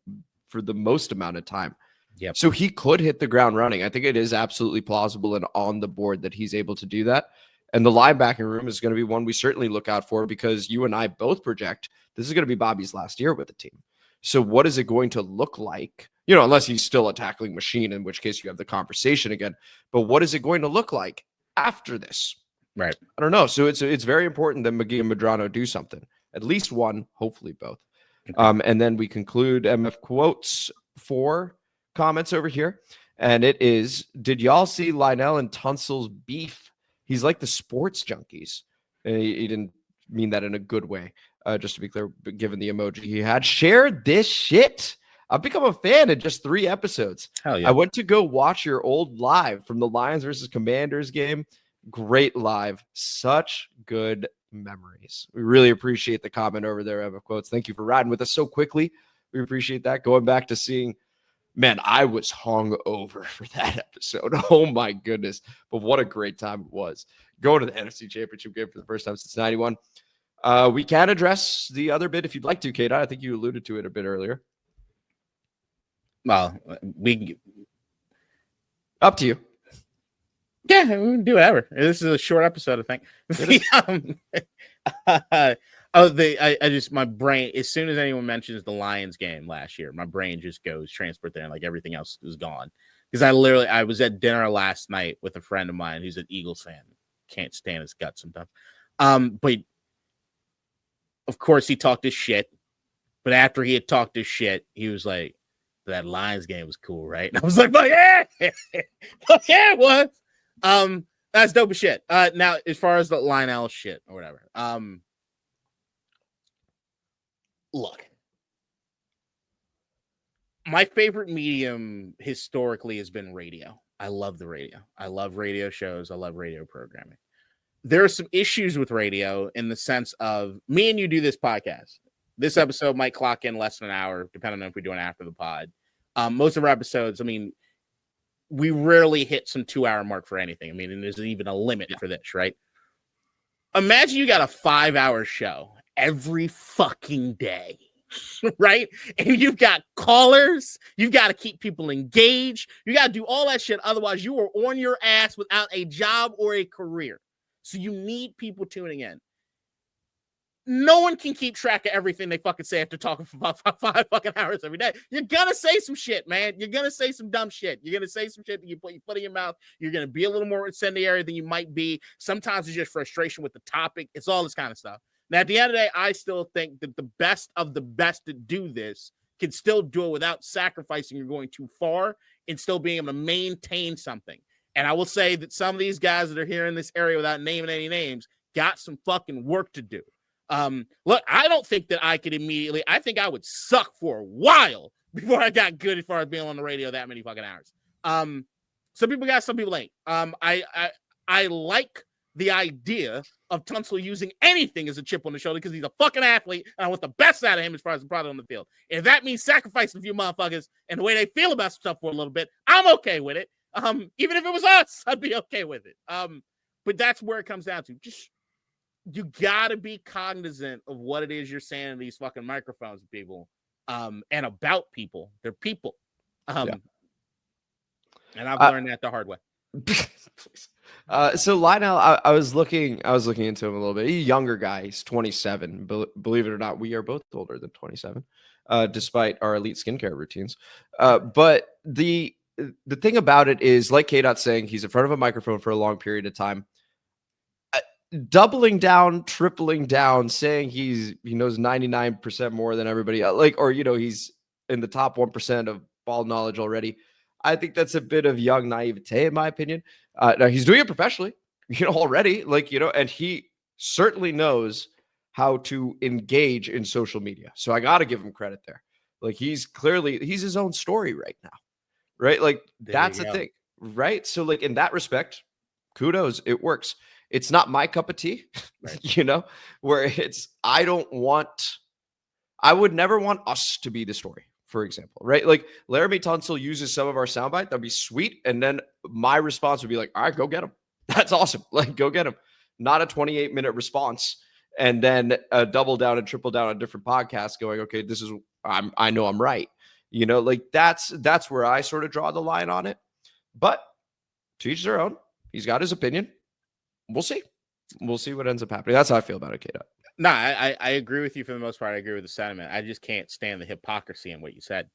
for the most amount of time. Yep. So he could hit the ground running. I think it is absolutely plausible and on the board that he's able to do that. And the linebacking room is going to be one we certainly look out for, because you and I both project this is going to be Bobby's last year with the team. So what is it going to look like? Unless he's still a tackling machine, in which case you have the conversation again. But what is it going to look like after this? Right. I don't know. So it's very important that McGee and Medrano do something. At least one, hopefully both. Okay. And then we conclude MF Quotes 4 comments over here. And it is, did y'all see Lionel and Tunsil's beef? He's like the sports junkies. And he didn't mean that in a good way. Just to be clear, given the emoji he had. Shared this shit. I've become a fan in just 3 episodes. Hell yeah. I went to go watch your old live from the Lions versus Commanders game. Great live. Such good memories. We really appreciate the comment over there, Emma Quotes. Thank you for riding with us so quickly. We appreciate that. Going back to seeing, man, I was hung over for that episode. Oh my goodness. But what a great time it was. Going to the NFC Championship game for the first time since 91. We can address the other bit if you'd like to, Kate. I think you alluded to it a bit earlier. Well, we Up to you. Yeah, we can do whatever. This is a short episode, I think. My brain, as soon as anyone mentions the Lions game last year, my brain just goes transport there and like everything else is gone. Because I was at dinner last night with a friend of mine who's an Eagles fan. Can't stand his guts sometimes. But of course he talked his shit. But after he had talked his shit, he was like, that Lions game was cool, right? And I was like, "Fuck yeah, fuck yeah, it was." That's dope as shit. Now as far as the Lionel shit or whatever, look, my favorite medium historically has been radio. I love the radio. I love radio shows. I love radio programming. There are some issues with radio in the sense of me and you do this podcast. This episode might clock in less than an hour, depending on if we're doing after the pod. Most of our episodes, I mean, we rarely hit some 2-hour mark for anything. I mean, and there's even a limit for this, right? Imagine you got a 5-hour show every fucking day, right? And you've got callers. You've got to keep people engaged. You got to do all that shit. Otherwise, you are on your ass without a job or a career. So you need people tuning in. No one can keep track of everything they fucking say after talking for about 5 fucking hours every day. You're gonna say some shit, man. You're gonna say some dumb shit. You're gonna say some shit that you put your foot in your mouth. You're gonna be a little more incendiary than you might be. Sometimes it's just frustration with the topic. It's all this kind of stuff. Now, at the end of the day, I still think that the best of the best to do this can still do it without sacrificing or going too far and still being able to maintain something. And I will say that some of these guys that are here in this area without naming any names got some fucking work to do. Look, I don't think that I could immediately. I think I would suck for a while before I got good as far as being on the radio that many fucking hours. Some people got, some people ain't. I like the idea of Tunsil using anything as a chip on the shoulder because he's a fucking athlete and I want the best out of him as far as the product on the field. And if that means sacrificing a few motherfuckers and the way they feel about stuff for a little bit, I'm okay with it. Even if it was us, I'd be okay with it. But that's where it comes down to. Just, you gotta be cognizant of what it is you're saying in these fucking microphones, people, and about people. They're people. And I've learned that the hard way. So Lionel, I was looking into him a little bit. He's a younger guy. He's 27. Believe it or not, we are both older than 27, despite our elite skincare routines. But the thing about it is, like K-Dot's saying, he's in front of a microphone for a long period of time. Doubling down, tripling down, saying he knows 99% more than everybody else, he's in the top 1% of ball knowledge already. I think that's a bit of young naivete, in my opinion. Now he's doing it professionally, already, and he certainly knows how to engage in social media. So I got to give him credit there. He's his own story right now, right? That's the thing, right? So in that respect, kudos, it works. It's not my cup of tea, right. Where I would never want us to be the story, for example, right? Laramie Tunsil uses some of our soundbite. That'd be sweet. And then my response would be like, all right, go get him. That's awesome. Go get him. Not a 28-minute response. And then double down and triple down on different podcasts going, okay, I know I'm right. That's where I sort of draw the line on it. But to each their own. He's got his opinion. We'll see. We'll see what ends up happening. That's how I feel about it, K-Dot. No, I agree with you for the most part. I agree with the sentiment. I just can't stand the hypocrisy in what you said.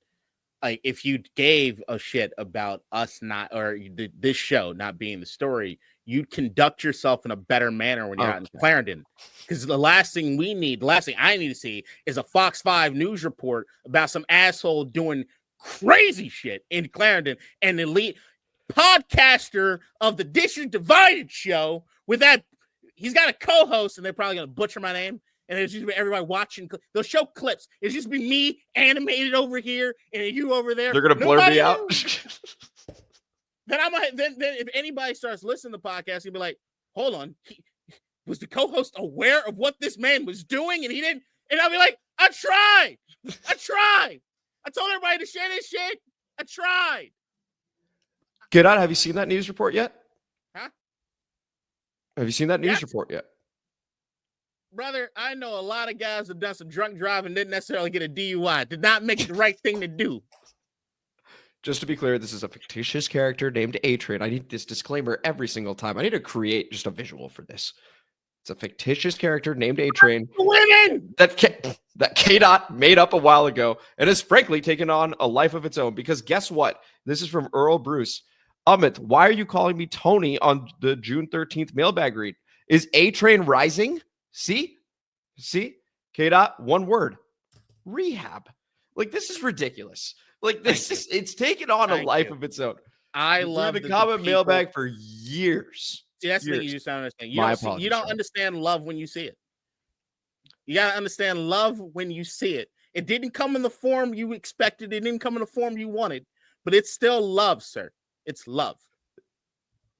like if you gave a shit about us not or this show not being the story, you'd conduct yourself in a better manner when you're out in Clarendon. Because the last thing I need to see is a Fox 5 news report about some asshole doing crazy shit in Clarendon and the lead podcaster of the District Divided show with that. He's got a co-host, and they're probably going to butcher my name. And it's just everybody watching. They'll show clips. It's just be me animated over here and you over there. They're gonna blur me out. Then I might. Then if anybody starts listening to the podcast, he'll be like, "Hold on, was the co-host aware of what this man was doing?" And he didn't. And I'll be like, "I tried. I told everybody to share this shit. I tried." Get out. Have you seen that news report yet? Huh? Have you seen that news report yet? Brother, I know a lot of guys have done some drunk driving, didn't necessarily get a DUI, did not make it the right thing to do. Just to be clear, this is a fictitious character named A-Train. I need this disclaimer every single time. I need to create just a visual for this. It's a fictitious character named A-Train Women! that K-Dot made up a while ago and has frankly taken on a life of its own. Because guess what? This is from Earl Bruce. Amit, why are you calling me Tony on the June 13th mailbag read? Is A-Train rising? See? K-Dot, one word. Rehab. Like, this is ridiculous. Like, it's taken on a life of its own. I love the comment mailbag for years. See, that's the thing you just don't understand. You don't understand love when you see it. You got to understand love when you see it. It didn't come in the form you expected. It didn't come in the form you wanted. But it's still love, sir. It's love.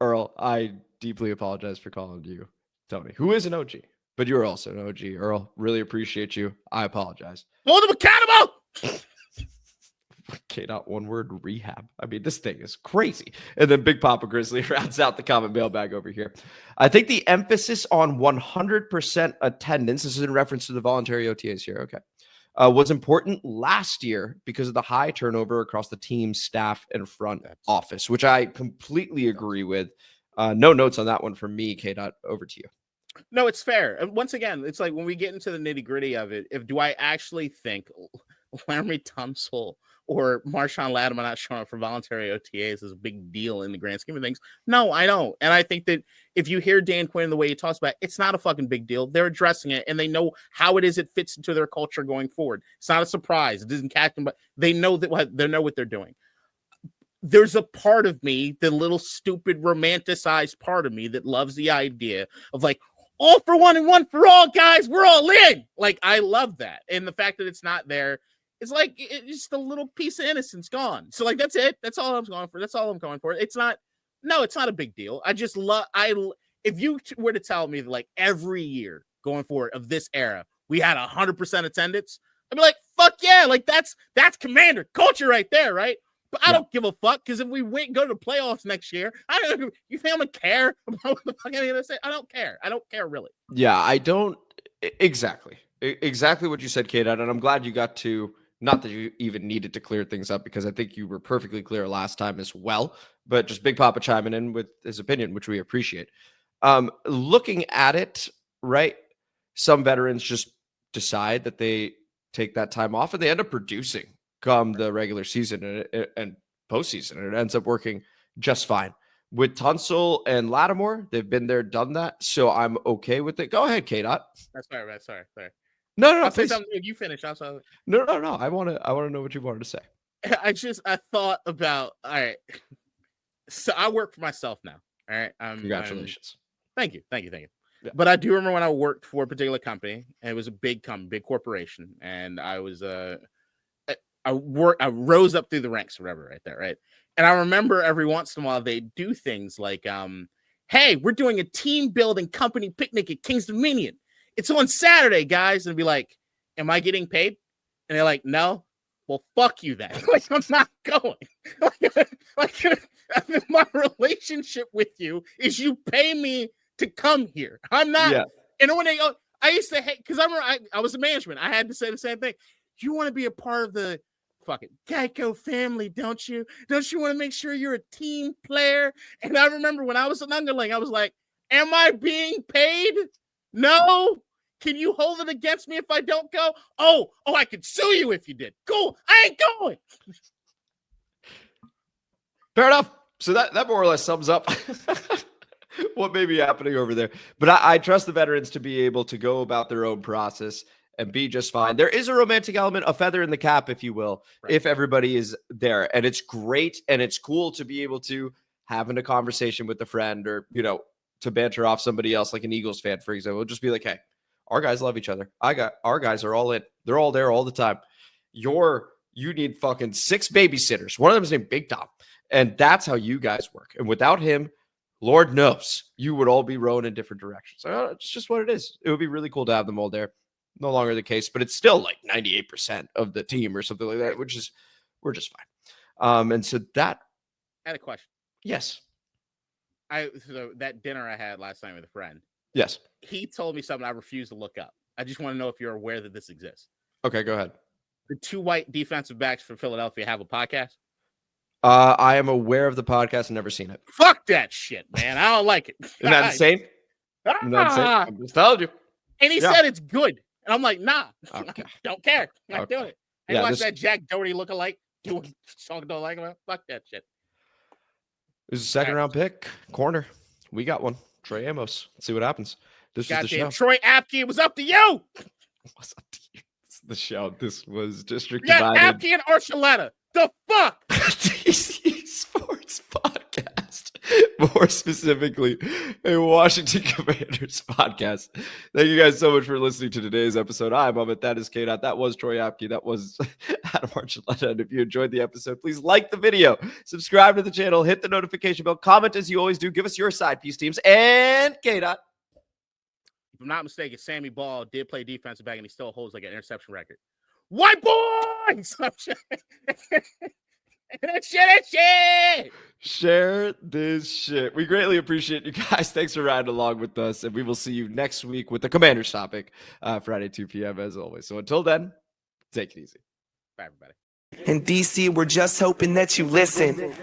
Earl, I deeply apologize for calling you Tony, who is an OG. But you're also an OG, Earl. Really appreciate you. I apologize. Hold them accountable. K-Dot, one word, rehab. I mean, this thing is crazy. And then Big Papa Grizzly rounds out the comment mailbag over here. I think the emphasis on 100% attendance, this is in reference to the voluntary OTAs here, okay, was important last year because of the high turnover across the team, staff, and front office, which I completely agree with. No notes on that one from me, K-Dot. Over to you. No, it's fair. And once again, it's like when we get into the nitty gritty of it, do I actually think Laramie Tunsil or Marshawn Lattimore not showing up for voluntary OTAs is a big deal in the grand scheme of things? No, I don't. And I think that if you hear Dan Quinn the way he talks about it, it's not a fucking big deal. They're addressing it and they know how it is it fits into their culture going forward. It's not a surprise. It doesn't catch them, but they know what they're doing. There's a part of me, the little stupid romanticized part of me that loves the idea of like, all for one and one for all, guys. We're all in. Like, I love that. And the fact that it's not there, it's like, it's just a little piece of innocence gone. So, like, that's it. That's all I'm going for. That's all I'm going for. It's not a big deal. I just love, if you were to tell me that, like, every year going forward of this era, we had 100% attendance, I'd be like, fuck yeah. Like, that's Commander culture right there, right? But I don't give a fuck because if we go to the playoffs next year, you think I'm gonna care about what the fuck I'm gonna say? I don't care. I don't care really. Yeah, I don't exactly what you said, Kate. And I'm glad you got to, not that you even needed to clear things up because I think you were perfectly clear last time as well. But just Big Papa chiming in with his opinion, which we appreciate. Looking at it, right? Some veterans just decide that they take that time off and they end up producing come the regular season and postseason, and it ends up working just fine. With Tunsil and Lattimore, they've been there, done that, so I'm okay with it. Go ahead, K-Dot. That's fair. Sorry. No, I'll say something if you finish. No. I want to know what you wanted to say. I thought about, all right, so I work for myself now, all right? Congratulations. Thank you. Yeah. But I do remember when I worked for a particular company, and it was a big company, big corporation, and I was I rose up through the ranks, whatever, right there, right? And I remember every once in a while they do things like, hey, we're doing a team building company picnic at King's Dominion. It's on Saturday, guys. And be like, am I getting paid? And they're like, no. Well, fuck you then. Like, I'm not going. My relationship with you is you pay me to come here. I'm not. Yeah. And when I used to hate, because I remember I was in management. I had to say the same thing. You want to be a part of the fucking Geico family, don't you? Don't you want to make sure you're a team player? And I remember when I was an underling, I was like, am I being paid? No. Can you hold it against me if I don't go? Oh, I could sue you if you did. Cool. I ain't going. Fair enough. So that more or less sums up what may be happening over there. But I trust the veterans to be able to go about their own process and be just fine. There is a romantic element, a feather in the cap, if you will, if everybody is there. And it's great and it's cool to be able to having a conversation with a friend or, to banter off somebody else, like an Eagles fan, for example. Just be like, hey, our guys love each other. Our guys are all in. They're all there all the time. You need fucking 6 babysitters. One of them is named Big Tom. And that's how you guys work. And without him, Lord knows, you would all be rowing in different directions. It's just what it is. It would be really cool to have them all there. No longer the case, but it's still like 98% of the team or something like that, which is, we're just fine. And so that. I had a question. Yes. So that dinner I had last night with a friend. Yes. He told me something I refuse to look up. I just want to know if you're aware that this exists. Okay, go ahead. The 2 white defensive backs for Philadelphia have a podcast. I am aware of the podcast and never seen it. Fuck that shit, man. I don't like it. Isn't that insane? Isn't that insane? I'm just telling you. And he said it's good. And I'm like, nah, Okay. don't care. I'm not doing it. And watch that Jack Doherty lookalike doing song don't like him. Fuck that shit. This is a second round pick. Corner. We got one. Trey Amos. Let's see what happens. This is the show. Troy Apke, it was up to you. What's up to you? This is the show. This was District Divided. Divided. Apke and Archuleta. The fuck? DC Sports Podcast. More specifically, a Washington Commanders podcast. Thank you guys so much for listening to today's episode. I'm Amit. That is K-Dot. That was Troy Apke. That was Adam Archuleta. And if you enjoyed the episode, please like the video, subscribe to the channel, hit the notification bell, comment as you always do. Give us your side piece teams. And K-Dot. If I'm not mistaken, Sammy Ball did play defensive back and he still holds like an interception record. White boys! That shit. Share this shit. We greatly appreciate you guys. Thanks for riding along with us. And we will see you next week with the Commanders topic, Friday, 2 p.m. as always. So until then, take it easy. Bye, everybody. In DC, we're just hoping that you listen.